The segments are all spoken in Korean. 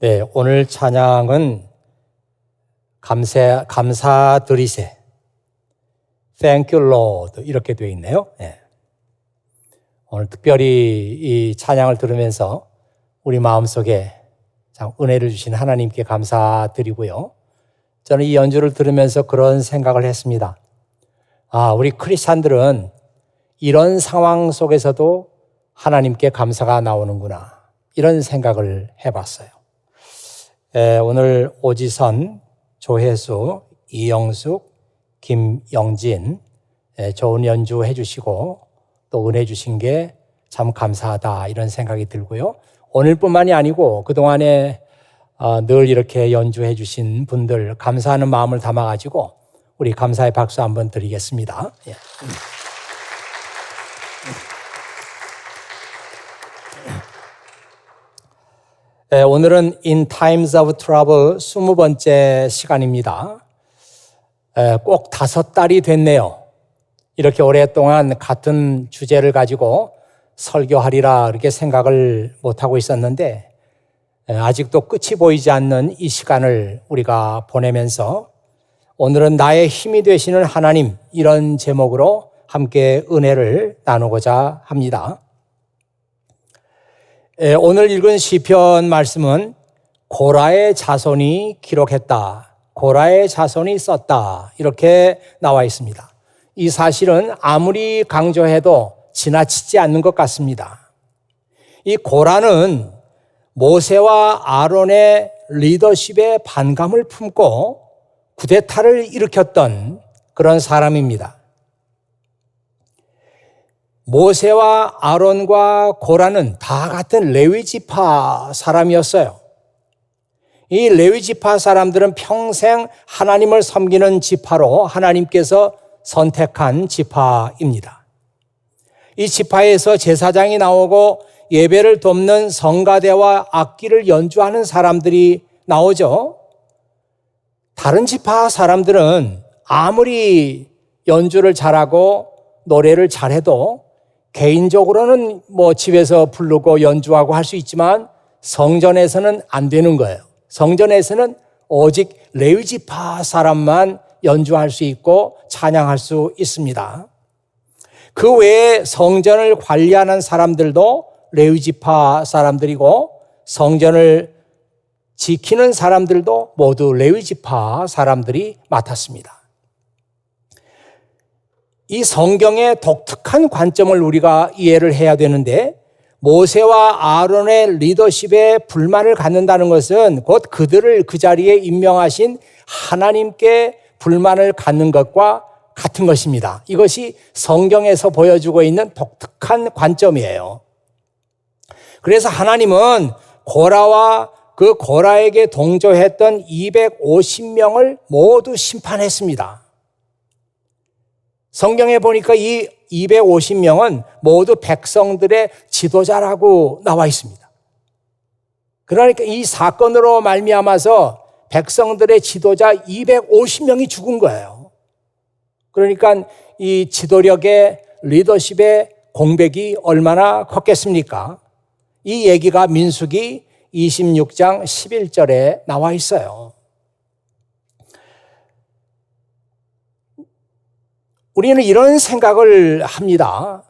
네, 오늘 찬양은 감사드리세, Thank you Lord 이렇게 되어 있네요. 네. 오늘 특별히 이 찬양을 들으면서 우리 마음속에 참 은혜를 주신 하나님께 감사드리고요. 저는 이 연주를 들으면서 그런 생각을 했습니다. 우리 크리스찬들은 이런 상황 속에서도 하나님께 감사가 나오는구나, 이런 생각을 해봤어요. 오늘 오지선, 조혜수, 이영숙, 김영진 좋은 연주 해주시고 또 은혜 주신 게 참 감사하다, 이런 생각이 들고요. 오늘뿐만이 아니고 그동안에 늘 이렇게 연주해 주신 분들 감사하는 마음을 담아가지고 우리 감사의 박수 한번 드리겠습니다. 오늘은 In Times of Trouble 20번째 시간입니다. 꼭 5달이 됐네요. 이렇게 오랫동안 같은 주제를 가지고 설교하리라 이렇게 생각을 못하고 있었는데 아직도 끝이 보이지 않는 이 시간을 우리가 보내면서 오늘은 나의 힘이 되시는 하나님, 이런 제목으로 함께 은혜를 나누고자 합니다. 오늘 읽은 시편 말씀은 고라의 자손이 기록했다, 고라의 자손이 썼다, 이렇게 나와 있습니다. 이 사실은 아무리 강조해도 지나치지 않는 것 같습니다. 이 고라는 모세와 아론의 리더십에 반감을 품고 쿠데타를 일으켰던 그런 사람입니다. 모세와 아론과 고라는 다 같은 레위 지파 사람이었어요. 이 레위 지파 사람들은 평생 하나님을 섬기는 지파로 하나님께서 선택한 지파입니다. 이 지파에서 제사장이 나오고 예배를 돕는 성가대와 악기를 연주하는 사람들이 나오죠. 다른 지파 사람들은 아무리 연주를 잘하고 노래를 잘해도 개인적으로는 집에서 부르고 연주하고 할 수 있지만 성전에서는 안 되는 거예요. 성전에서는 오직 레위 지파 사람만 연주할 수 있고 찬양할 수 있습니다. 그 외에 성전을 관리하는 사람들도 레위 지파 사람들이고 성전을 지키는 사람들도 모두 레위 지파 사람들이 맡았습니다. 이 성경의 독특한 관점을 우리가 이해를 해야 되는데, 모세와 아론의 리더십에 불만을 갖는다는 것은 곧 그들을 그 자리에 임명하신 하나님께 불만을 갖는 것과 같은 것입니다. 이것이 성경에서 보여주고 있는 독특한 관점이에요. 그래서 하나님은 고라와 그 고라에게 동조했던 250명을 모두 심판했습니다. 성경에 보니까 이 250명은 모두 백성들의 지도자라고 나와 있습니다. 그러니까 이 사건으로 말미암아서 백성들의 지도자 250명이 죽은 거예요. 그러니까 이 지도력의 리더십의 공백이 얼마나 컸겠습니까? 이 얘기가 민수기 26장 11절에 나와 있어요. 우리는 이런 생각을 합니다.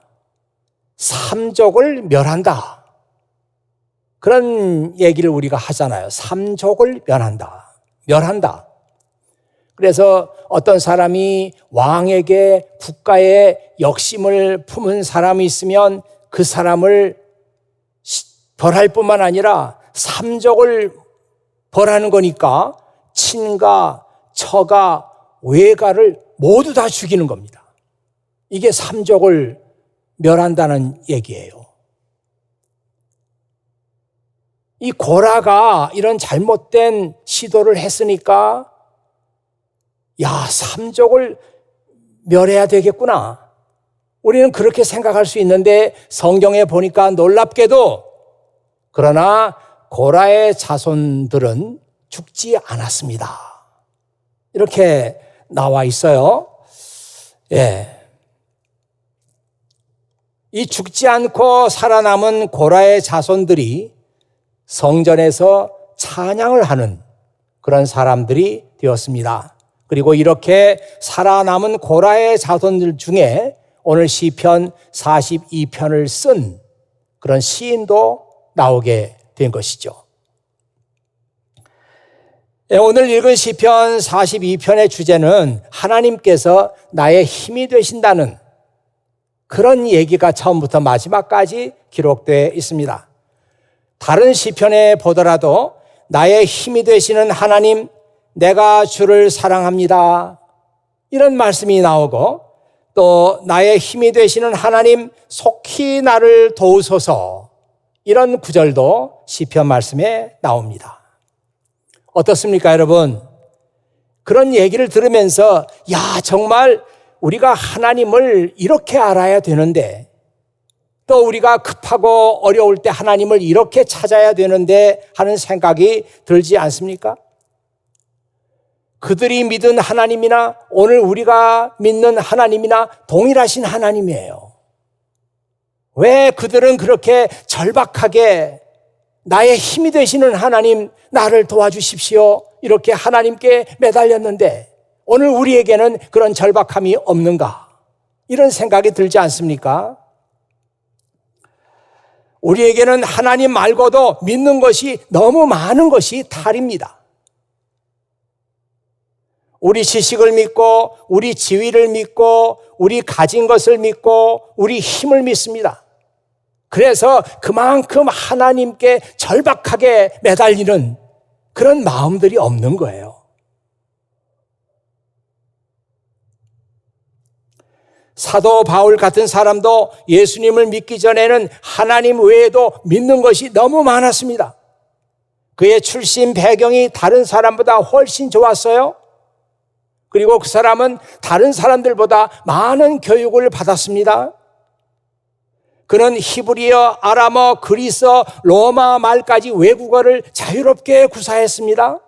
삼족을 멸한다, 그런 얘기를 우리가 하잖아요. 삼족을 멸한다. 그래서 어떤 사람이 왕에게 국가에 역심을 품은 사람이 있으면 그 사람을 벌할 뿐만 아니라 삼족을 벌하는 거니까 친가, 처가, 외가를 모두 다 죽이는 겁니다. 이게 삼족을 멸한다는 얘기예요. 이 고라가 이런 잘못된 시도를 했으니까 삼족을 멸해야 되겠구나, 우리는 그렇게 생각할 수 있는데 성경에 보니까 놀랍게도 그러나 고라의 자손들은 죽지 않았습니다, 이렇게 나와 있어요. 이 죽지 않고 살아남은 고라의 자손들이 성전에서 찬양을 하는 그런 사람들이 되었습니다. 그리고 이렇게 살아남은 고라의 자손들 중에 오늘 시편 42편을 쓴 그런 시인도 나오게 된 것이죠. 오늘 읽은 시편 42편의 주제는 하나님께서 나의 힘이 되신다는 그런 얘기가 처음부터 마지막까지 기록되어 있습니다. 다른 시편에 보더라도 나의 힘이 되시는 하나님, 내가 주를 사랑합니다, 이런 말씀이 나오고, 또 나의 힘이 되시는 하나님, 속히 나를 도우소서, 이런 구절도 시편 말씀에 나옵니다. 어떻습니까, 여러분? 그런 얘기를 들으면서 정말 우리가 하나님을 이렇게 알아야 되는데, 또 우리가 급하고 어려울 때 하나님을 이렇게 찾아야 되는데 하는 생각이 들지 않습니까? 그들이 믿은 하나님이나 오늘 우리가 믿는 하나님이나 동일하신 하나님이에요. 왜 그들은 그렇게 절박하게 나의 힘이 되시는 하나님, 나를 도와주십시오, 이렇게 하나님께 매달렸는데 오늘 우리에게는 그런 절박함이 없는가? 이런 생각이 들지 않습니까? 우리에게는 하나님 말고도 믿는 것이 너무 많은 것이 탈입니다. 우리 지식을 믿고, 우리 지위를 믿고, 우리 가진 것을 믿고, 우리 힘을 믿습니다. 그래서 그만큼 하나님께 절박하게 매달리는 그런 마음들이 없는 거예요. 사도 바울 같은 사람도 예수님을 믿기 전에는 하나님 외에도 믿는 것이 너무 많았습니다. 그의 출신 배경이 다른 사람보다 훨씬 좋았어요. 그리고 그 사람은 다른 사람들보다 많은 교육을 받았습니다. 그는 히브리어, 아람어, 그리스어, 로마 말까지 외국어를 자유롭게 구사했습니다.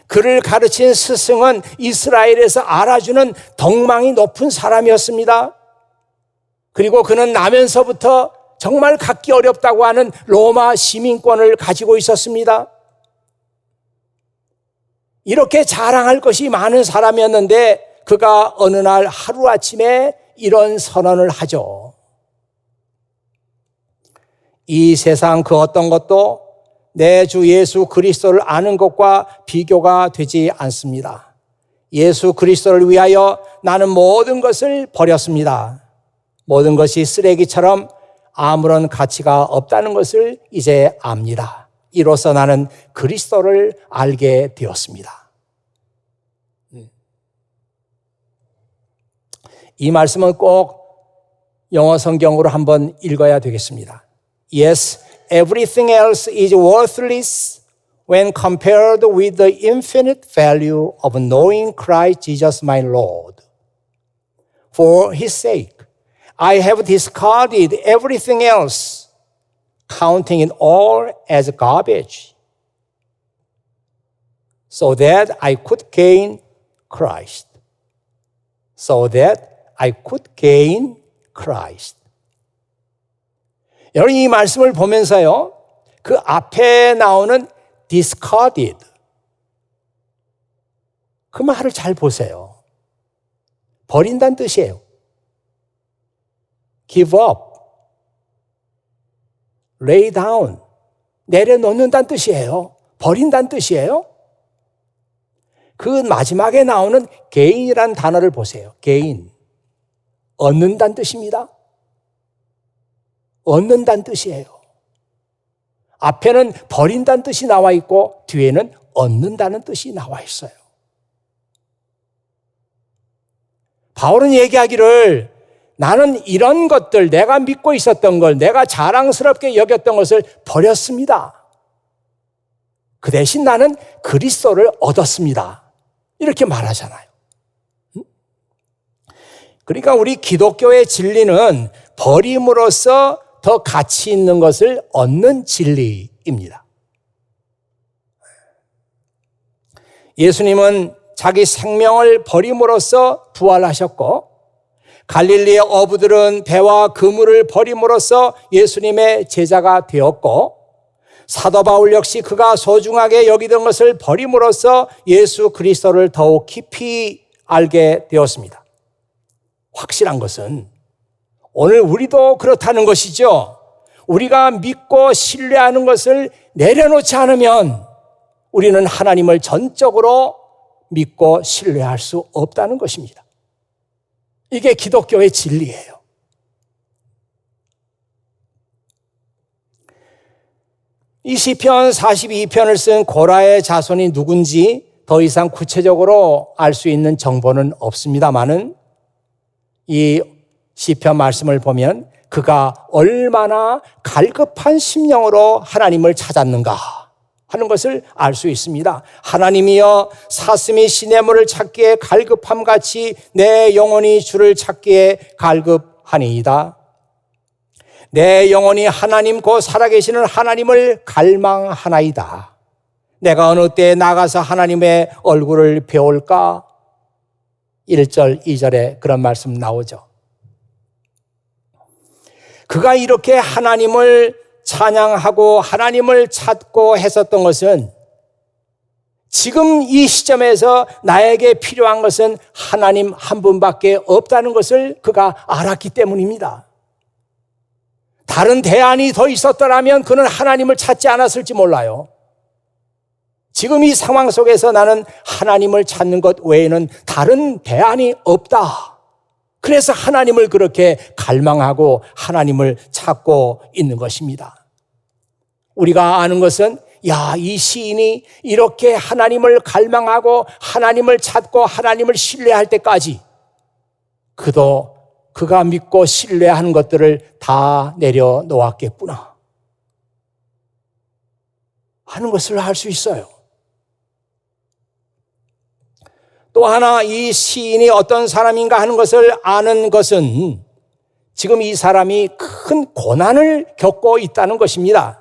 그를 가르친 스승은 이스라엘에서 알아주는 덕망이 높은 사람이었습니다. 그리고 그는 나면서부터 정말 갖기 어렵다고 하는 로마 시민권을 가지고 있었습니다. 이렇게 자랑할 것이 많은 사람이었는데 그가 어느 날 하루아침에 이런 선언을 하죠. 이 세상 그 어떤 것도 내 주 예수 그리스도를 아는 것과 비교가 되지 않습니다. 예수 그리스도를 위하여 나는 모든 것을 버렸습니다. 모든 것이 쓰레기처럼 아무런 가치가 없다는 것을 이제 압니다. 이로써 나는 그리스도를 알게 되었습니다. 이 말씀은 꼭 영어 성경으로 한번 읽어야 되겠습니다. Yes, everything else is worthless when compared with the infinite value of knowing Christ Jesus my Lord. For his sake, I have discarded everything else, counting it all as garbage, so that I could gain Christ. So that I could gain Christ. 여러분, 이 말씀을 보면서요, 그 앞에 나오는 discarded, 그 말을 잘 보세요. 버린다는 뜻이에요. give up, lay down, 내려놓는다는 뜻이에요. 버린다는 뜻이에요. 그 마지막에 나오는 gain이라는 단어를 보세요. gain, 얻는다는 뜻입니다. 얻는다는 뜻이에요. 앞에는 버린다는 뜻이 나와 있고 뒤에는 얻는다는 뜻이 나와 있어요. 바울은 얘기하기를 나는 이런 것들, 내가 믿고 있었던 걸, 내가 자랑스럽게 여겼던 것을 버렸습니다. 그 대신 나는 그리스도를 얻었습니다. 이렇게 말하잖아요. 그러니까 우리 기독교의 진리는 버림으로써 더 가치 있는 것을 얻는 진리입니다. 예수님은 자기 생명을 버림으로써 부활하셨고, 갈릴리의 어부들은 배와 그물을 버림으로써 예수님의 제자가 되었고, 사도 바울 역시 그가 소중하게 여기던 것을 버림으로써 예수 그리스도를 더욱 깊이 알게 되었습니다. 확실한 것은 오늘 우리도 그렇다는 것이죠. 우리가 믿고 신뢰하는 것을 내려놓지 않으면 우리는 하나님을 전적으로 믿고 신뢰할 수 없다는 것입니다. 이게 기독교의 진리예요. 이 시편 42편을 쓴 고라의 자손이 누군지 더 이상 구체적으로 알 수 있는 정보는 없습니다만은 이 시편 말씀을 보면 그가 얼마나 갈급한 심령으로 하나님을 찾았는가 하는 것을 알 수 있습니다. 하나님이여 사슴이 시냇물을 찾기에 갈급함같이 내 영혼이 주를 찾기에 갈급하니이다. 내 영혼이 하나님 곧 살아계시는 하나님을 갈망하나이다. 내가 어느 때에 나가서 하나님의 얼굴을 배울까? 1절, 2절에 그런 말씀 나오죠. 그가 이렇게 하나님을 찬양하고 하나님을 찾고 했었던 것은 지금 이 시점에서 나에게 필요한 것은 하나님 한 분밖에 없다는 것을 그가 알았기 때문입니다. 다른 대안이 더 있었더라면 그는 하나님을 찾지 않았을지 몰라요. 지금 이 상황 속에서 나는 하나님을 찾는 것 외에는 다른 대안이 없다. 그래서 하나님을 그렇게 갈망하고 하나님을 찾고 있는 것입니다. 우리가 아는 것은 이 시인이 이렇게 하나님을 갈망하고 하나님을 찾고 하나님을 신뢰할 때까지 그가 믿고 신뢰하는 것들을 다 내려놓았겠구나 하는 것을 알 수 있어요. 또 하나 이 시인이 어떤 사람인가 하는 것을 아는 것은 지금 이 사람이 큰 고난을 겪고 있다는 것입니다.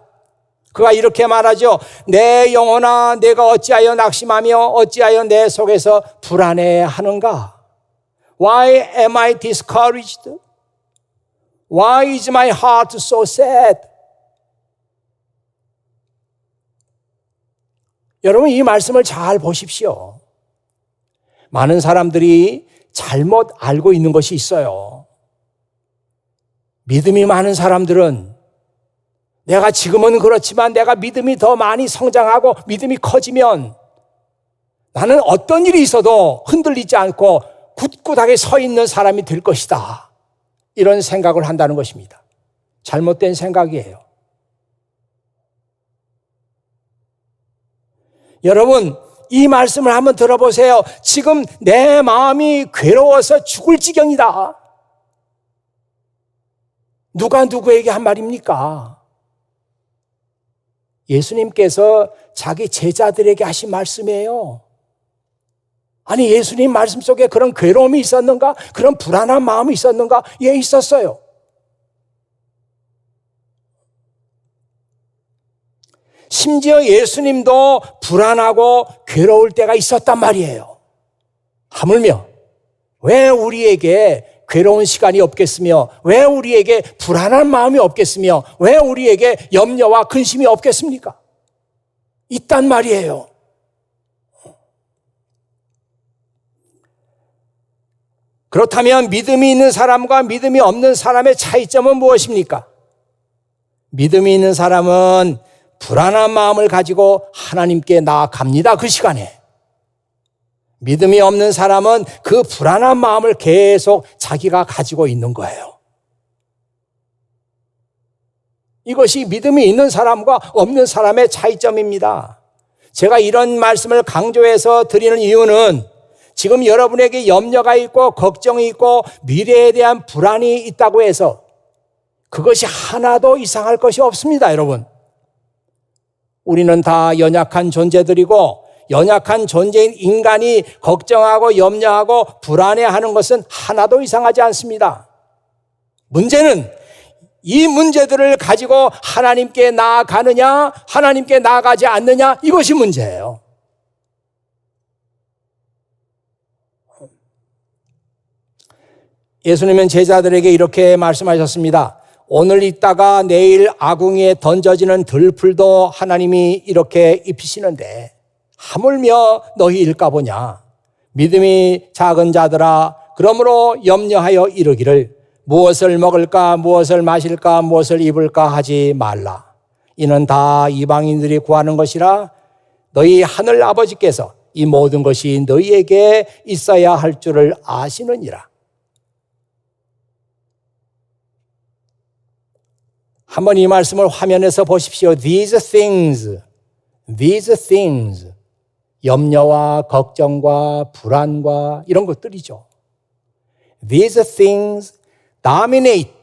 그가 이렇게 말하죠. 내 영혼아 내가 어찌하여 낙심하며 어찌하여 내 속에서 불안해하는가? Why am I discouraged? Why is my heart so sad? 여러분 이 말씀을 잘 보십시오. 많은 사람들이 잘못 알고 있는 것이 있어요. 믿음이 많은 사람들은 내가 지금은 그렇지만 내가 믿음이 더 많이 성장하고 믿음이 커지면 나는 어떤 일이 있어도 흔들리지 않고 굳굳하게 서 있는 사람이 될 것이다. 이런 생각을 한다는 것입니다. 잘못된 생각이에요. 여러분 이 말씀을 한번 들어보세요. 지금 내 마음이 괴로워서 죽을 지경이다. 누가 누구에게 한 말입니까? 예수님께서 자기 제자들에게 하신 말씀이에요. 아니 예수님 말씀 속에 그런 괴로움이 있었는가? 그런 불안한 마음이 있었는가? 예, 있었어요. 심지어 예수님도 불안하고 괴로울 때가 있었단 말이에요. 하물며 왜 우리에게 괴로운 시간이 없겠으며 왜 우리에게 불안한 마음이 없겠으며 왜 우리에게 염려와 근심이 없겠습니까? 있단 말이에요. 그렇다면 믿음이 있는 사람과 믿음이 없는 사람의 차이점은 무엇입니까? 믿음이 있는 사람은 불안한 마음을 가지고 하나님께 나아갑니다. 그 시간에. 믿음이 없는 사람은 그 불안한 마음을 계속 자기가 가지고 있는 거예요. 이것이 믿음이 있는 사람과 없는 사람의 차이점입니다. 제가 이런 말씀을 강조해서 드리는 이유는 지금 여러분에게 염려가 있고 걱정이 있고 미래에 대한 불안이 있다고 해서 그것이 하나도 이상할 것이 없습니다, 여러분. 우리는 다 연약한 존재들이고 연약한 존재인 인간이 걱정하고 염려하고 불안해하는 것은 하나도 이상하지 않습니다. 문제는 이 문제들을 가지고 하나님께 나아가느냐 하나님께 나아가지 않느냐 이것이 문제예요. 예수님은 제자들에게 이렇게 말씀하셨습니다. 오늘 있다가 내일 아궁이에 던져지는 들풀도 하나님이 이렇게 입히시는데 하물며 너희일까 보냐. 믿음이 작은 자들아, 그러므로 염려하여 이르기를 무엇을 먹을까, 무엇을 마실까, 무엇을 입을까 하지 말라. 이는 다 이방인들이 구하는 것이라. 너희 하늘 아버지께서 이 모든 것이 너희에게 있어야 할 줄을 아시느니라. 한번 이 말씀을 화면에서 보십시오. These things. 염려와 걱정과 불안과 이런 것들이죠. These things dominate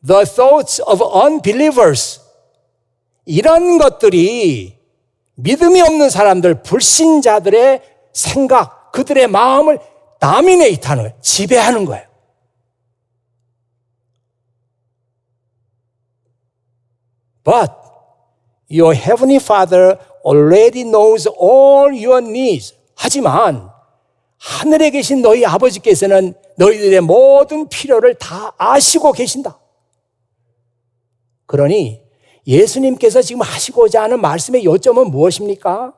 the thoughts of unbelievers. 이런 것들이 믿음이 없는 사람들, 불신자들의 생각, 그들의 마음을 dominate 하는 거예요. 지배하는 거예요. But your heavenly Father already knows all your needs. 하지만 하늘에 계신 너희 아버지께서는 너희들의 모든 필요를 다 아시고 계신다. 그러니 예수님께서 지금 하시고자 하는 말씀의 요점은 무엇입니까?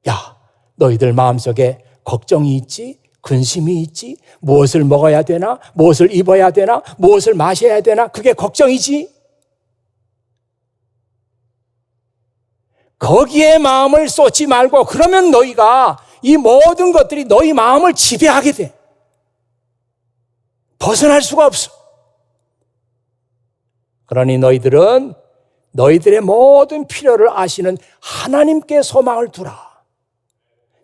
야, 너희들 마음속에 걱정이 있지? 근심이 있지? 무엇을 먹어야 되나? 무엇을 입어야 되나? 무엇을 마셔야 되나? 그게 걱정이지? 거기에 마음을 쏟지 말고, 그러면 너희가 이 모든 것들이 너희 마음을 지배하게 돼. 벗어날 수가 없어. 그러니 너희들은 너희들의 모든 필요를 아시는 하나님께 소망을 두라.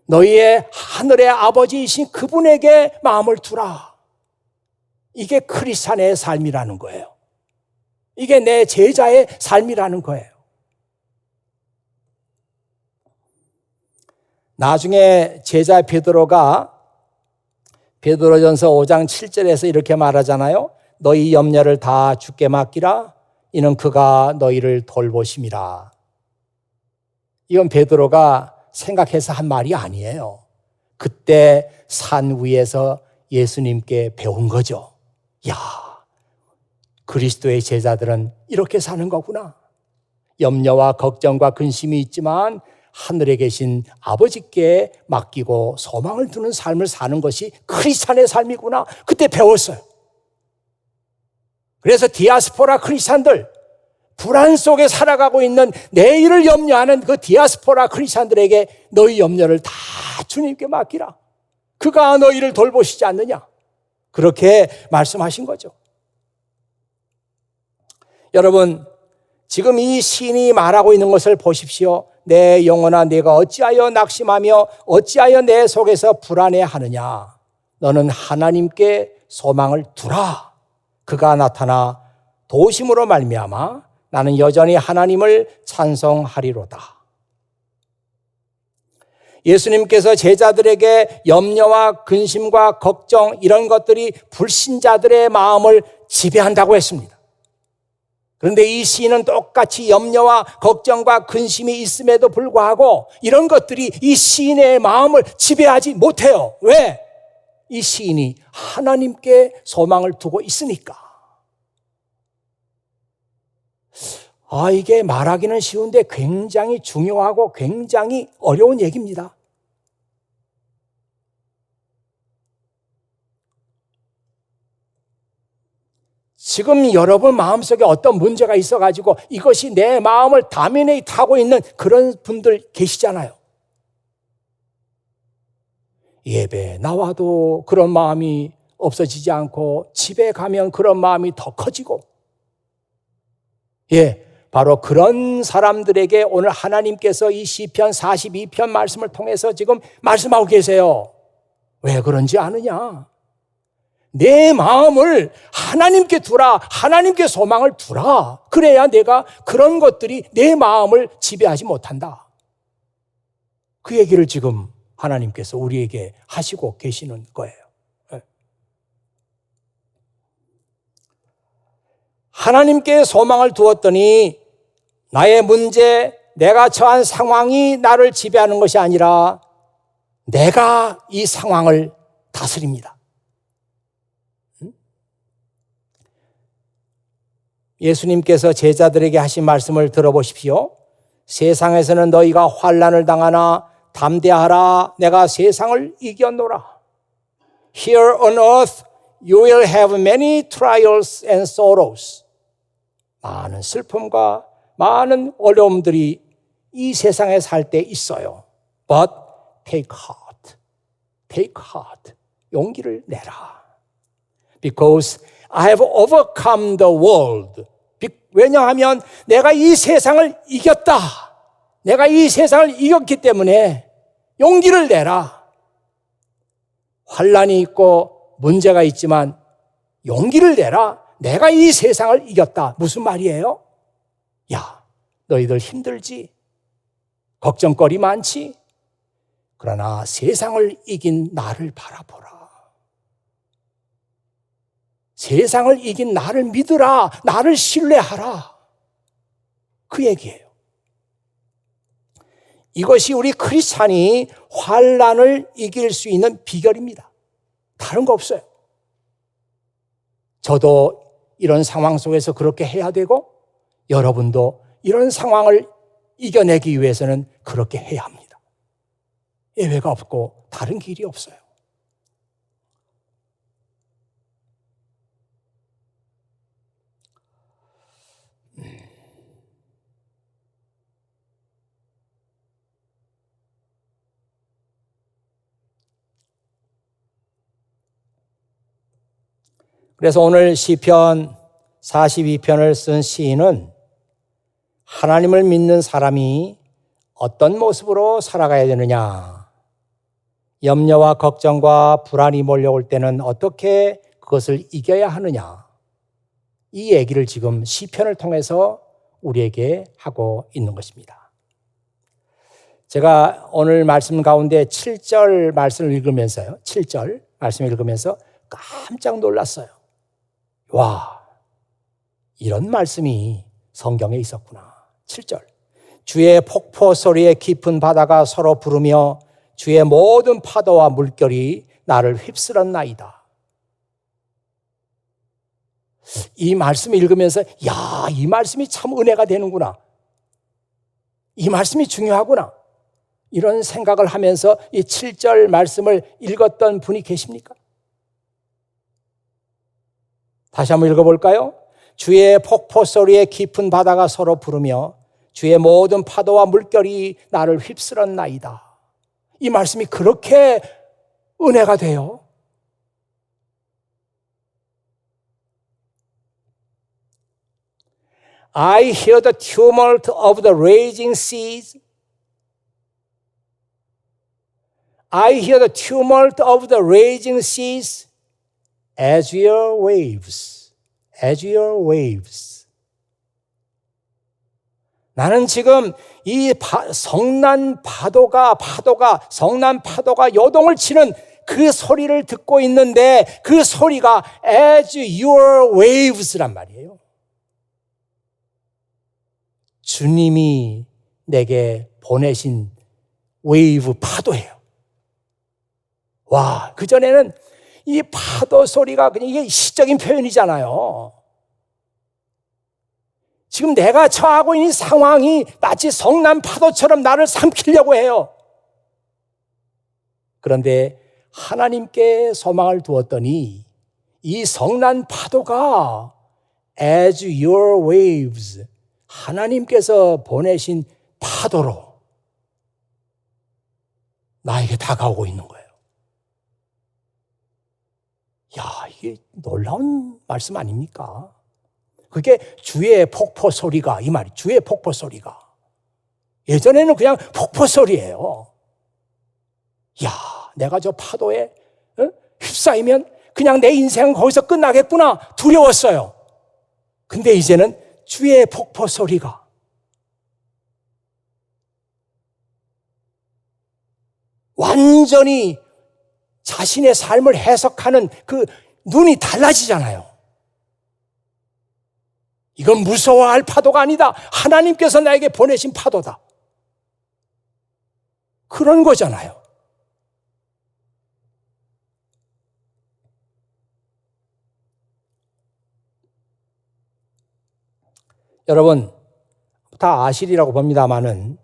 너희의 하늘의 아버지이신 그분에게 마음을 두라. 이게 크리스찬의 삶이라는 거예요. 이게 내 제자의 삶이라는 거예요. 나중에 제자 베드로가 베드로전서 5장 7절에서 이렇게 말하잖아요. 너희 염려를 다 주께 맡기라. 이는 그가 너희를 돌보심이라. 이건 베드로가 생각해서 한 말이 아니에요. 그때 산 위에서 예수님께 배운 거죠. 야, 그리스도의 제자들은 이렇게 사는 거구나. 염려와 걱정과 근심이 있지만 하늘에 계신 아버지께 맡기고 소망을 두는 삶을 사는 것이 크리스찬의 삶이구나. 그때 배웠어요. 그래서 디아스포라 크리스찬들, 불안 속에 살아가고 있는 내일을 염려하는 그 디아스포라 크리스찬들에게 너희 염려를 다 주님께 맡기라. 그가 너희를 돌보시지 않느냐. 그렇게 말씀하신 거죠. 여러분, 지금 이 시인이 말하고 있는 것을 보십시오. 내 영혼아, 내가 어찌하여 낙심하며 어찌하여 내 속에서 불안해하느냐. 너는 하나님께 소망을 두라. 그가 나타나 도심으로 말미암아 나는 여전히 하나님을 찬송하리로다. 예수님께서 제자들에게 염려와 근심과 걱정 이런 것들이 불신자들의 마음을 지배한다고 했습니다. 그런데 이 시인은 똑같이 염려와 걱정과 근심이 있음에도 불구하고 이런 것들이 이 시인의 마음을 지배하지 못해요. 왜? 이 시인이 하나님께 소망을 두고 있으니까. 이게 말하기는 쉬운데 굉장히 중요하고 굉장히 어려운 얘기입니다. 지금 여러분 마음속에 어떤 문제가 있어가지고 이것이 내 마음을 다미네이트하고 있는 그런 분들 계시잖아요. 예배에 나와도 그런 마음이 없어지지 않고 집에 가면 그런 마음이 더 커지고, 바로 그런 사람들에게 오늘 하나님께서 이 시편 42편 말씀을 통해서 지금 말씀하고 계세요. 왜 그런지 아느냐? 내 마음을 하나님께 두라. 하나님께 소망을 두라. 그래야 내가 그런 것들이 내 마음을 지배하지 못한다. 그 얘기를 지금 하나님께서 우리에게 하시고 계시는 거예요. 하나님께 소망을 두었더니 나의 문제, 내가 처한 상황이 나를 지배하는 것이 아니라 내가 이 상황을 다스립니다. 예수님께서 제자들에게 하신 말씀을 들어보십시오. 세상에서는 너희가 환난을 당하나 담대하라. 내가 세상을 이겼노라. Here on earth you will have many trials and sorrows. 많은 슬픔과 많은 어려움들이 이 세상에 살 때 있어요. But take heart. Take heart. 용기를 내라. Because I have overcome the world. 왜냐하면 내가 이 세상을 이겼다. 내가 이 세상을 이겼기 때문에 용기를 내라. 환난이 있고 문제가 있지만 용기를 내라. 내가 이 세상을 이겼다. 무슨 말이에요? 야, 너희들 힘들지? 걱정거리 많지? 그러나 세상을 이긴 나를 바라보라. 세상을 이긴 나를 믿으라. 나를 신뢰하라. 그 얘기예요. 이것이 우리 크리스찬이 환난을 이길 수 있는 비결입니다. 다른 거 없어요. 저도 이런 상황 속에서 그렇게 해야 되고 여러분도 이런 상황을 이겨내기 위해서는 그렇게 해야 합니다. 예외가 없고 다른 길이 없어요. 그래서 오늘 시편 42편을 쓴 시인은 하나님을 믿는 사람이 어떤 모습으로 살아가야 되느냐, 염려와 걱정과 불안이 몰려올 때는 어떻게 그것을 이겨야 하느냐, 이 얘기를 지금 시편을 통해서 우리에게 하고 있는 것입니다. 제가 오늘 말씀 가운데 7절 말씀을 읽으면서요, 7절 말씀을 읽으면서 깜짝 놀랐어요. 와, 이런 말씀이 성경에 있었구나. 7절. 주의 폭포 소리에 깊은 바다가 서로 부르며 주의 모든 파도와 물결이 나를 휩쓸었나이다. 이 말씀을 읽으면서 야, 이 말씀이 참 은혜가 되는구나. 이 말씀이 중요하구나. 이런 생각을 하면서 이 7절 말씀을 읽었던 분이 계십니까? 다시 한번 읽어볼까요? 주의 폭포 소리에 깊은 바다가 서로 부르며 주의 모든 파도와 물결이 나를 휩쓸었나이다. 이 말씀이 그렇게 은혜가 돼요. I hear the tumult of the raging seas. I hear the tumult of the raging seas as your waves. As your waves. 나는 지금 이 성난 파도가 요동을 치는 그 소리를 듣고 있는데 그 소리가 as your waves란 말이에요. 주님이 내게 보내신 웨이브 파도예요. 와, 그전에는 이 파도 소리가 그냥 이게 시적인 표현이잖아요. 지금 내가 처하고 있는 상황이 마치 성난 파도처럼 나를 삼키려고 해요. 그런데 하나님께 소망을 두었더니 이 성난 파도가 as your waves, 하나님께서 보내신 파도로 나에게 다가오고 있는 거예요. 야, 이게 놀라운 말씀 아닙니까? 그게 주의 폭포 소리가, 이 말이 주의 폭포 소리가. 예전에는 그냥 폭포 소리예요. 야, 내가 저 파도에 휩싸이면 그냥 내 인생은 거기서 끝나겠구나 두려웠어요. 근데 이제는 주의 폭포 소리가 완전히 자신의 삶을 해석하는 그 눈이 달라지잖아요. 이건 무서워할 파도가 아니다. 하나님께서 나에게 보내신 파도다. 그런 거잖아요. 여러분 다 아시리라고 봅니다마는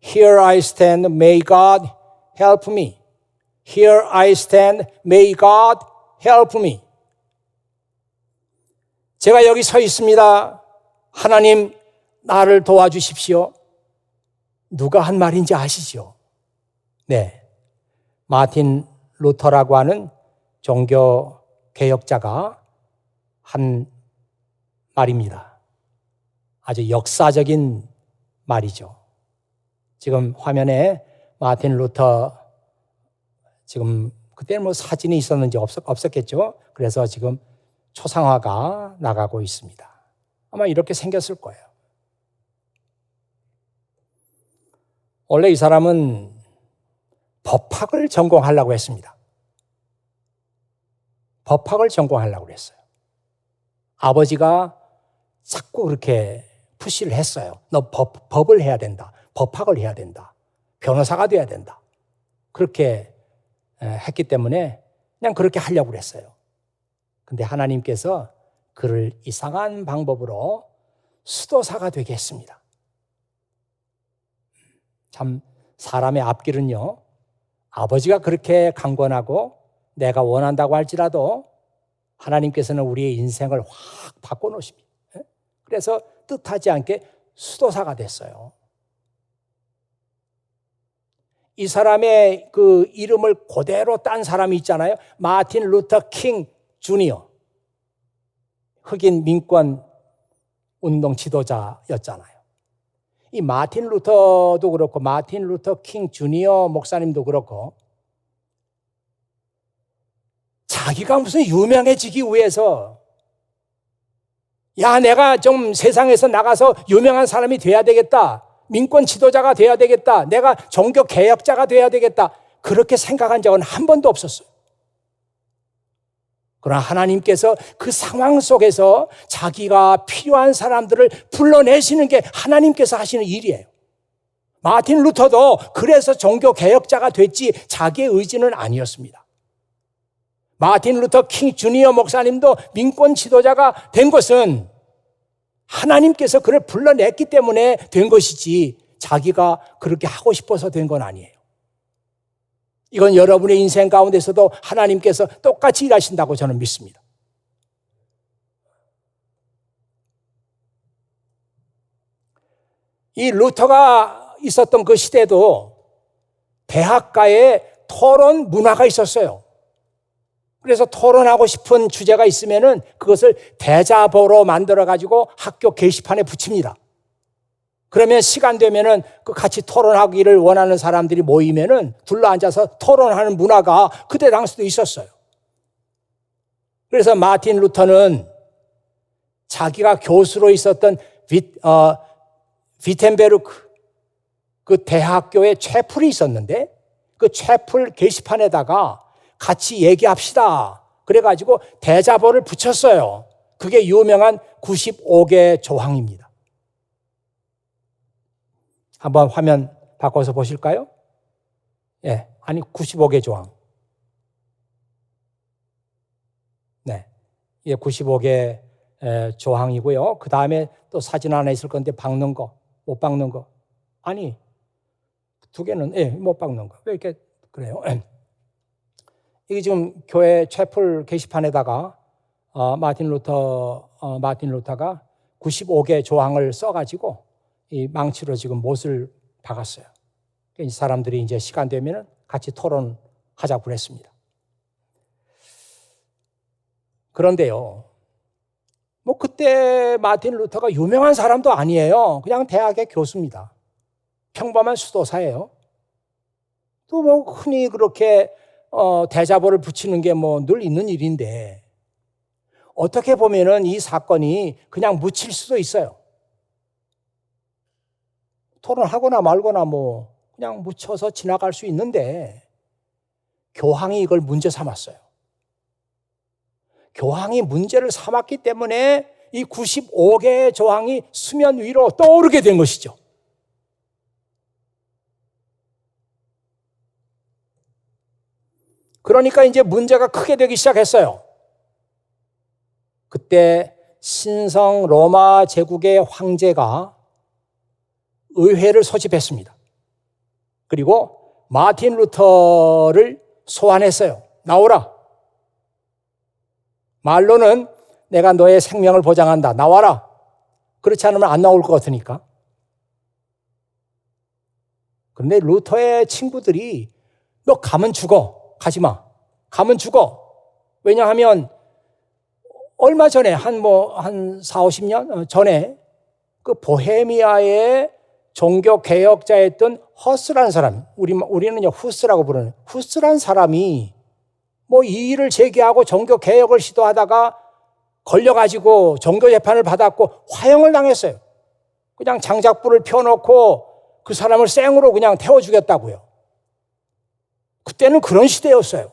Here I stand, may God help me. Here I stand, may God help me. 제가 여기 서 있습니다. 하나님 나를 도와주십시오. 누가 한 말인지 아시죠? 네, 마틴 루터라고 하는 종교 개혁자가 한 말입니다. 아주 역사적인 말이죠. 지금 화면에 마틴 루터, 지금 그때는 뭐 사진이 있었는지 없었겠죠. 그래서 지금 초상화가 나가고 있습니다. 아마 이렇게 생겼을 거예요. 원래 이 사람은 법학을 전공하려고 했습니다. 법학을 전공하려고 그랬어요. 아버지가 자꾸 그렇게 푸시를 했어요. 너 법을 해야 된다. 법학을 해야 된다. 변호사가 돼야 된다. 그렇게 했기 때문에 그냥 그렇게 하려고 그랬어요. 근데 하나님께서 그를 이상한 방법으로 수도사가 되게 했습니다. 참 사람의 앞길은요, 아버지가 그렇게 강권하고 내가 원한다고 할지라도 하나님께서는 우리의 인생을 확 바꿔놓으십니다. 그래서 뜻하지 않게 수도사가 됐어요. 이 사람의 그 이름을 그대로 딴 사람이 있잖아요. 마틴 루터 킹 주니어. 흑인 민권 운동 지도자였잖아요. 이 마틴 루터도 그렇고 마틴 루터 킹 주니어 목사님도 그렇고 자기가 무슨 유명해지기 위해서 야, 내가 좀 세상에서 나가서 유명한 사람이 돼야 되겠다. 민권 지도자가 돼야 되겠다. 내가 종교 개혁자가 돼야 되겠다. 그렇게 생각한 적은 한 번도 없었어요. 그러나 하나님께서 그 상황 속에서 자기가 필요한 사람들을 불러내시는 게 하나님께서 하시는 일이에요. 마틴 루터도 그래서 종교 개혁자가 됐지 자기의 의지는 아니었습니다. 마틴 루터 킹 주니어 목사님도 민권 지도자가 된 것은 하나님께서 그를 불러냈기 때문에 된 것이지 자기가 그렇게 하고 싶어서 된 건 아니에요. 이건 여러분의 인생 가운데서도 하나님께서 똑같이 일하신다고 저는 믿습니다. 이 루터가 있었던 그 시대도 대학가에 토론 문화가 있었어요. 그래서 토론하고 싶은 주제가 있으면은 그것을 대자보로 만들어가지고 학교 게시판에 붙입니다. 그러면 시간 되면은 그 같이 토론하기를 원하는 사람들이 모이면은 둘러 앉아서 토론하는 문화가 그때 당시도 있었어요. 그래서 마틴 루터는 자기가 교수로 있었던 비텐베르크 그 대학교에 채플이 있었는데 그 채플 게시판에다가 같이 얘기합시다. 그래가지고 대자보를 붙였어요. 그게 유명한 95개 조항입니다. 한번 화면 바꿔서 보실까요? 예, 아니 95개 조항. 네, 이게 95개 조항이고요. 그 다음에 또 사진 하나 있을 건데 박는 거, 못 박는 거. 아니, 두 개는 못 박는 거. 왜 이렇게 그래요? 이게 지금 교회 채플 게시판에다가 마틴 루터가 95개 조항을 써가지고 이 망치로 지금 못을 박았어요. 이 사람들이 이제 시간 되면은 같이 토론하자고 그랬습니다. 그런데요, 뭐 그때 마틴 루터가 유명한 사람도 아니에요. 그냥 대학의 교수입니다. 평범한 수도사예요. 또 뭐 흔히 그렇게 대자보를 붙이는 게 뭐 늘 있는 일인데 어떻게 보면은 이 사건이 그냥 묻힐 수도 있어요. 토론하거나 말거나 뭐 그냥 묻혀서 지나갈 수 있는데 교황이 이걸 문제 삼았어요. 교황이 문제를 삼았기 때문에 이 95개의 조항이 수면 위로 떠오르게 된 것이죠. 그러니까 이제 문제가 크게 되기 시작했어요. 그때 신성 로마 제국의 황제가 의회를 소집했습니다. 그리고 마틴 루터를 소환했어요. 나오라. 말로는 내가 너의 생명을 보장한다. 나와라. 그렇지 않으면 안 나올 것 같으니까. 그런데 루터의 친구들이 너 가면 죽어. 가지 마. 가면 죽어. 왜냐하면 얼마 전에 한 4, 50년 전에 그 보헤미아의 종교 개혁자였던 허스라는 사람, 우리는 후스라고 부르는 후스라는 사람이 이 일을 제기하고 종교 개혁을 시도하다가 걸려가지고 종교 재판을 받았고 화형을 당했어요. 그냥 장작불을 펴놓고 그 사람을 생으로 그냥 태워 죽였다고요. 그때는 그런 시대였어요.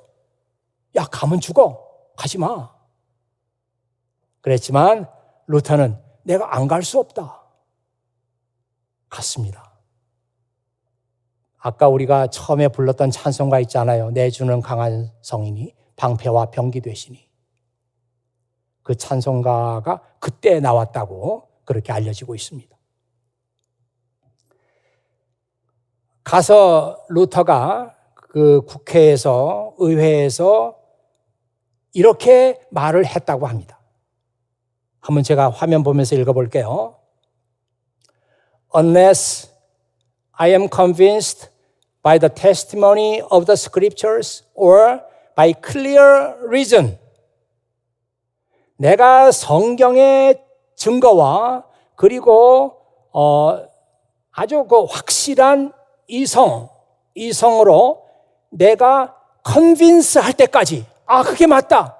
야, 가면 죽어. 가지 마. 그랬지만 루터는 내가 안 갈 수 없다. 갔습니다. 아까 우리가 처음에 불렀던 찬송가 있잖아요. 내주는 강한 성인이 방패와 병기 되시니. 그 찬송가가 그때 나왔다고 그렇게 알려지고 있습니다. 가서 루터가 그 국회에서, 의회에서 이렇게 말을 했다고 합니다. 한번 제가 화면 보면서 읽어볼게요. Unless I am convinced by the testimony of the scriptures or by clear reason. 내가 성경의 증거와 그리고 아주 그 확실한 이성으로 내가 convince 할 때까지 그게 맞다.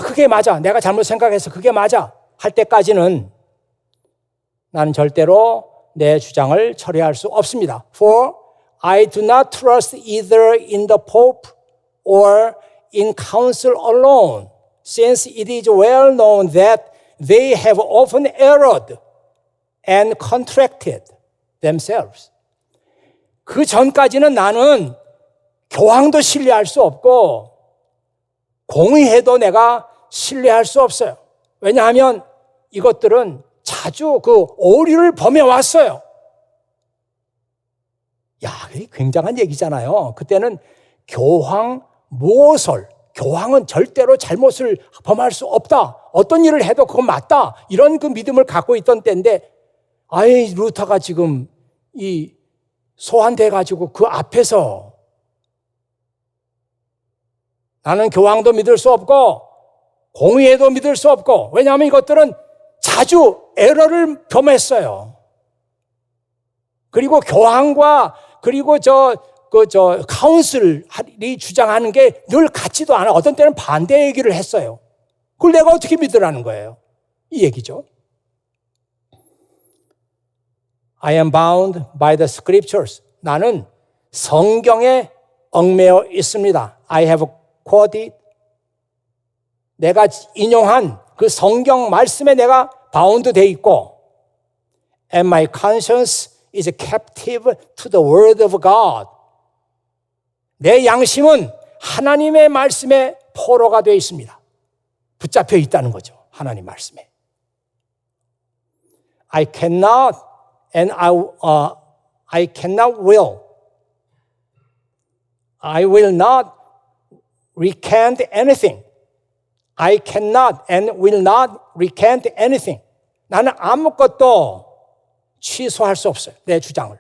그게 맞아. 내가 잘못 생각해서 그게 맞아. 할 때까지는 나는 절대로 내 주장을 철회할 수 없습니다. For I do not trust either in the Pope or in council alone, since it is well known that they have often erred and contracted themselves. 그 전까지는 나는 교황도 신뢰할 수 없고 공의회도 내가 신뢰할 수 없어요. 왜냐하면 이것들은 자주 그 오류를 범해왔어요. 야, 굉장한 얘기잖아요. 그때는 교황 모설, 교황은 절대로 잘못을 범할 수 없다. 어떤 일을 해도 그건 맞다. 이런 그 믿음을 갖고 있던 때인데, 루터가 지금 소환돼가지고 그 앞에서 나는 교황도 믿을 수 없고 공의회도 믿을 수 없고, 왜냐하면 이것들은 자주 에러를 범했어요. 그리고 교황과 그리고 카운슬이 주장하는 게 늘 같지도 않아. 어떤 때는 반대 얘기를 했어요. 그걸 내가 어떻게 믿으라는 거예요? 이 얘기죠. I am bound by the scriptures. 나는 성경에 얽매여 있습니다. I have quoted. 내가 인용한 그 성경 말씀에 내가 바운드 돼 있고, and my conscience is captive to the word of God. 내 양심은 하나님의 말씀에 포로가 되어 있습니다. 붙잡혀 있다는 거죠. 하나님 말씀에. I cannot and I cannot will. I will not recant anything. I cannot and will not recant anything. 나는 아무것도 취소할 수 없어요. 내 주장을.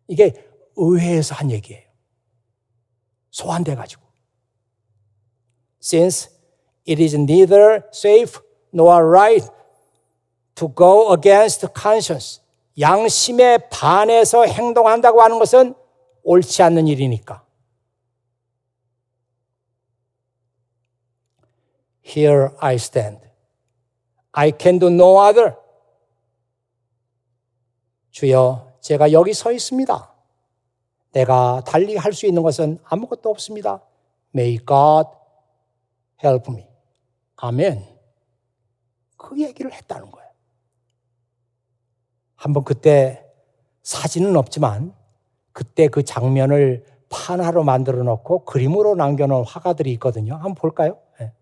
이게 의회에서 한 얘기예요. 소환돼가지고. Since it is neither safe nor right to go against conscience. 양심에 반해서 행동한다고 하는 것은 옳지 않는 일이니까. Here I stand. I can do no other. 주여, 제가 여기 서 있습니다. 내가 달리 할 수 있는 것은 아무것도 없습니다. May God help me. 아멘. 그 얘기를 했다는 거예요. 한번 그때 사진은 없지만 그때 그 장면을 판화로 만들어 놓고 그림으로 남겨놓은 화가들이 있거든요. 한번 볼까요? 네.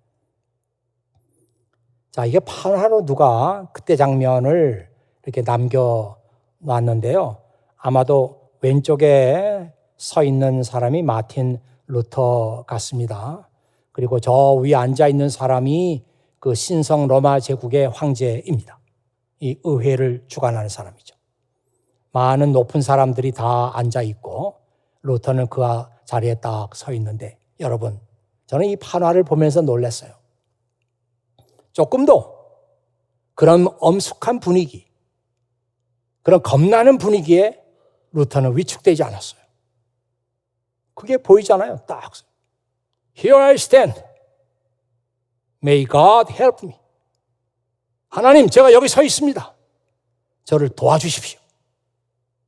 자, 이게 판화로 누가 그때 장면을 이렇게 남겨놨는데요. 아마도 왼쪽에 서 있는 사람이 마틴 루터 같습니다. 그리고 저 위에 앉아 있는 사람이 그 신성 로마 제국의 황제입니다. 이 의회를 주관하는 사람이죠. 많은 높은 사람들이 다 앉아 있고 루터는 그 자리에 딱 서 있는데, 여러분, 저는 이 판화를 보면서 놀랐어요. 조금도 그런 엄숙한 분위기, 그런 겁나는 분위기에 루터는 위축되지 않았어요. 그게 보이잖아요. 딱. Here I stand. May God help me. 하나님, 제가 여기 서 있습니다. 저를 도와주십시오.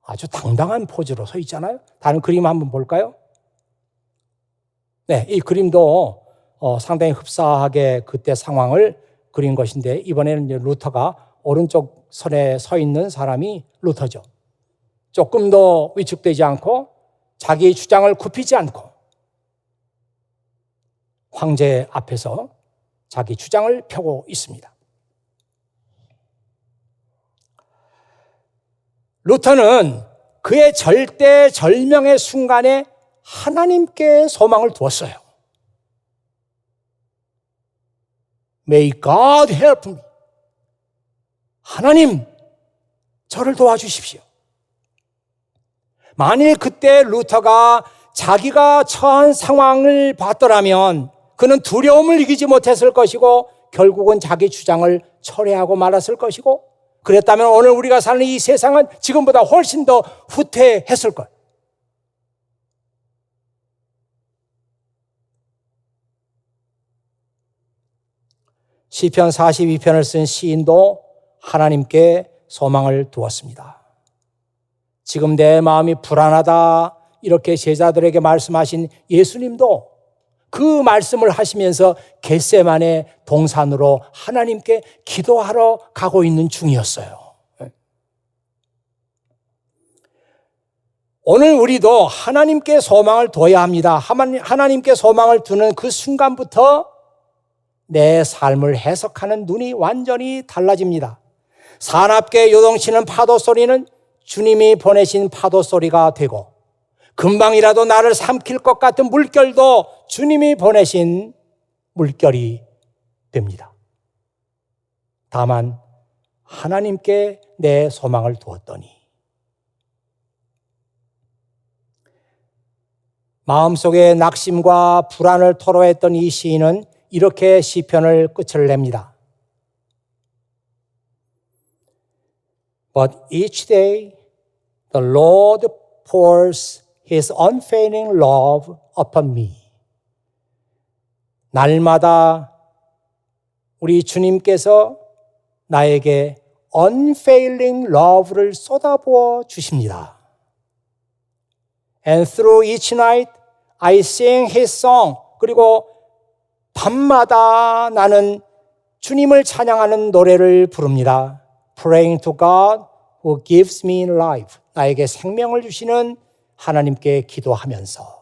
아주 당당한 포즈로 서 있잖아요. 다른 그림 한번 볼까요? 네, 이 그림도 상당히 흡사하게 그때 상황을 그린 것인데, 이번에는 이제 루터가 오른쪽 선에 서 있는 사람이 루터죠. 조금 더 위축되지 않고 자기 주장을 굽히지 않고 황제 앞에서 자기 주장을 펴고 있습니다. 루터는 그의 절대절명의 순간에 하나님께 소망을 두었어요. May God help me. 하나님, 저를 도와주십시오. 만일 그때 루터가 자기가 처한 상황을 봤더라면 그는 두려움을 이기지 못했을 것이고 결국은 자기 주장을 철회하고 말았을 것이고, 그랬다면 오늘 우리가 사는 이 세상은 지금보다 훨씬 더 후퇴했을 것. 시편 42편을 쓴 시인도 하나님께 소망을 두었습니다. 지금 내 마음이 불안하다, 이렇게 제자들에게 말씀하신 예수님도 그 말씀을 하시면서 겟세마네 동산으로 하나님께 기도하러 가고 있는 중이었어요. 오늘 우리도 하나님께 소망을 둬야 합니다. 하나님께 소망을 두는 그 순간부터 내 삶을 해석하는 눈이 완전히 달라집니다. 사납게 요동치는 파도 소리는 주님이 보내신 파도 소리가 되고, 금방이라도 나를 삼킬 것 같은 물결도 주님이 보내신 물결이 됩니다. 다만 하나님께 내 소망을 두었더니, 마음속에 낙심과 불안을 토로했던 이 시인은 이렇게 시편을 끝을 냅니다. But each day the Lord pours His unfailing love upon me. 날마다 우리 주님께서 나에게 unfailing love를 쏟아부어 주십니다. And through each night I sing His song. 그리고 밤마다 나는 주님을 찬양하는 노래를 부릅니다. Praying to God who gives me life. 나에게 생명을 주시는 하나님께 기도하면서.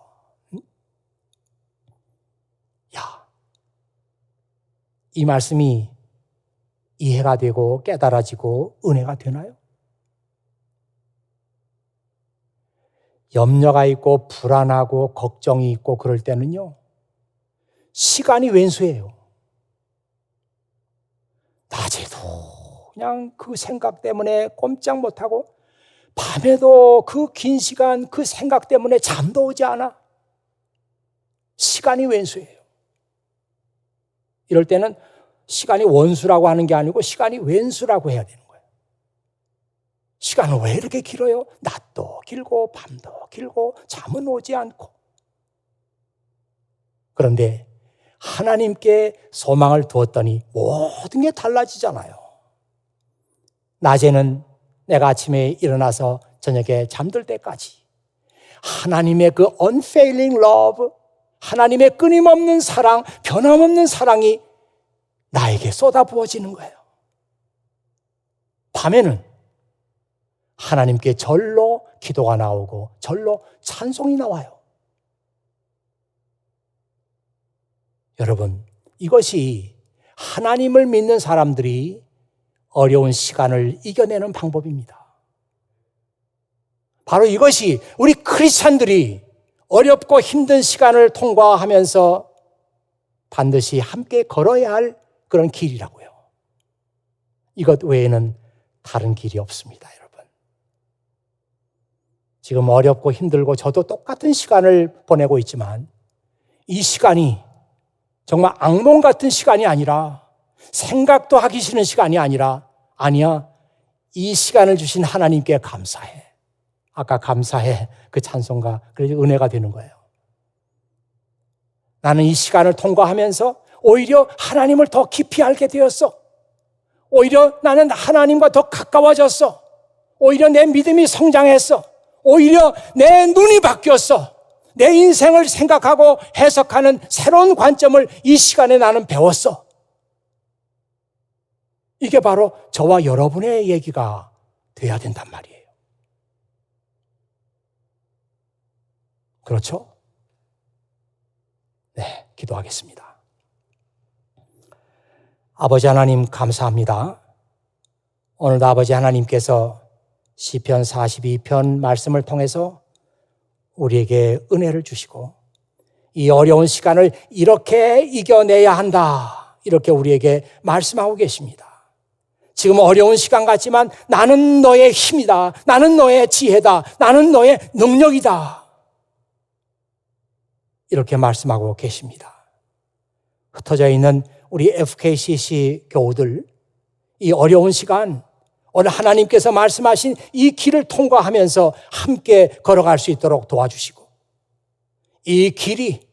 이 말씀이 이해가 되고 깨달아지고 은혜가 되나요? 염려가 있고 불안하고 걱정이 있고 그럴 때는요, 시간이 왼수예요. 낮에도 그냥 그 생각 때문에 꼼짝 못하고, 밤에도 그 긴 시간 그 생각 때문에 잠도 오지 않아. 시간이 왼수예요. 이럴 때는 시간이 원수라고 하는 게 아니고 시간이 왼수라고 해야 되는 거예요. 시간은 왜 이렇게 길어요? 낮도 길고 밤도 길고 잠은 오지 않고. 그런데 하나님께 소망을 두었더니 모든 게 달라지잖아요. 낮에는 내가 아침에 일어나서 저녁에 잠들 때까지 하나님의 그 unfailing love, 하나님의 끊임없는 사랑, 변함없는 사랑이 나에게 쏟아부어지는 거예요. 밤에는 하나님께 절로 기도가 나오고 절로 찬송이 나와요. 여러분, 이것이 하나님을 믿는 사람들이 어려운 시간을 이겨내는 방법입니다. 바로 이것이 우리 크리스찬들이 어렵고 힘든 시간을 통과하면서 반드시 함께 걸어야 할 그런 길이라고요. 이것 외에는 다른 길이 없습니다, 여러분. 지금 어렵고 힘들고 저도 똑같은 시간을 보내고 있지만 이 시간이 정말 악몽 같은 시간이 아니라 생각도 하기 싫은 시간이 아니라 아니야, 이 시간을 주신 하나님께 감사해. 아까 감사해 그 찬송가, 그래서 은혜가 되는 거예요. 나는 이 시간을 통과하면서 오히려 하나님을 더 깊이 알게 되었어. 오히려 나는 하나님과 더 가까워졌어. 오히려 내 믿음이 성장했어. 오히려 내 눈이 바뀌었어. 내 인생을 생각하고 해석하는 새로운 관점을 이 시간에 나는 배웠어. 이게 바로 저와 여러분의 얘기가 돼야 된단 말이에요. 그렇죠? 네, 기도하겠습니다. 아버지 하나님 감사합니다. 오늘도 아버지 하나님께서 시편 42편 말씀을 통해서 우리에게 은혜를 주시고 이 어려운 시간을 이렇게 이겨내야 한다, 이렇게 우리에게 말씀하고 계십니다. 지금 어려운 시간 같지만 나는 너의 힘이다, 나는 너의 지혜다, 나는 너의 능력이다, 이렇게 말씀하고 계십니다. 흩어져 있는 우리 FKCC 교우들, 이 어려운 시간 오늘 하나님께서 말씀하신 이 길을 통과하면서 함께 걸어갈 수 있도록 도와주시고 이 길이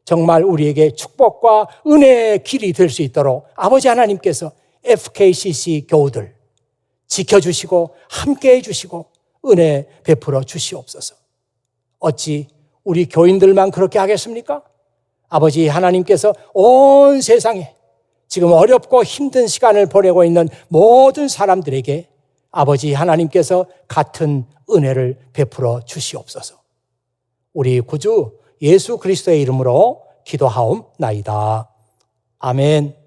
정말 우리에게 축복과 은혜의 길이 될 수 있도록 아버지 하나님께서 FKCC 교우들 지켜주시고 함께해 주시고 은혜 베풀어 주시옵소서. 어찌 우리 교인들만 그렇게 하겠습니까? 아버지 하나님께서 온 세상에 지금 어렵고 힘든 시간을 보내고 있는 모든 사람들에게 아버지 하나님께서 같은 은혜를 베풀어 주시옵소서. 우리 구주 예수 그리스도의 이름으로 기도하옵나이다. 아멘.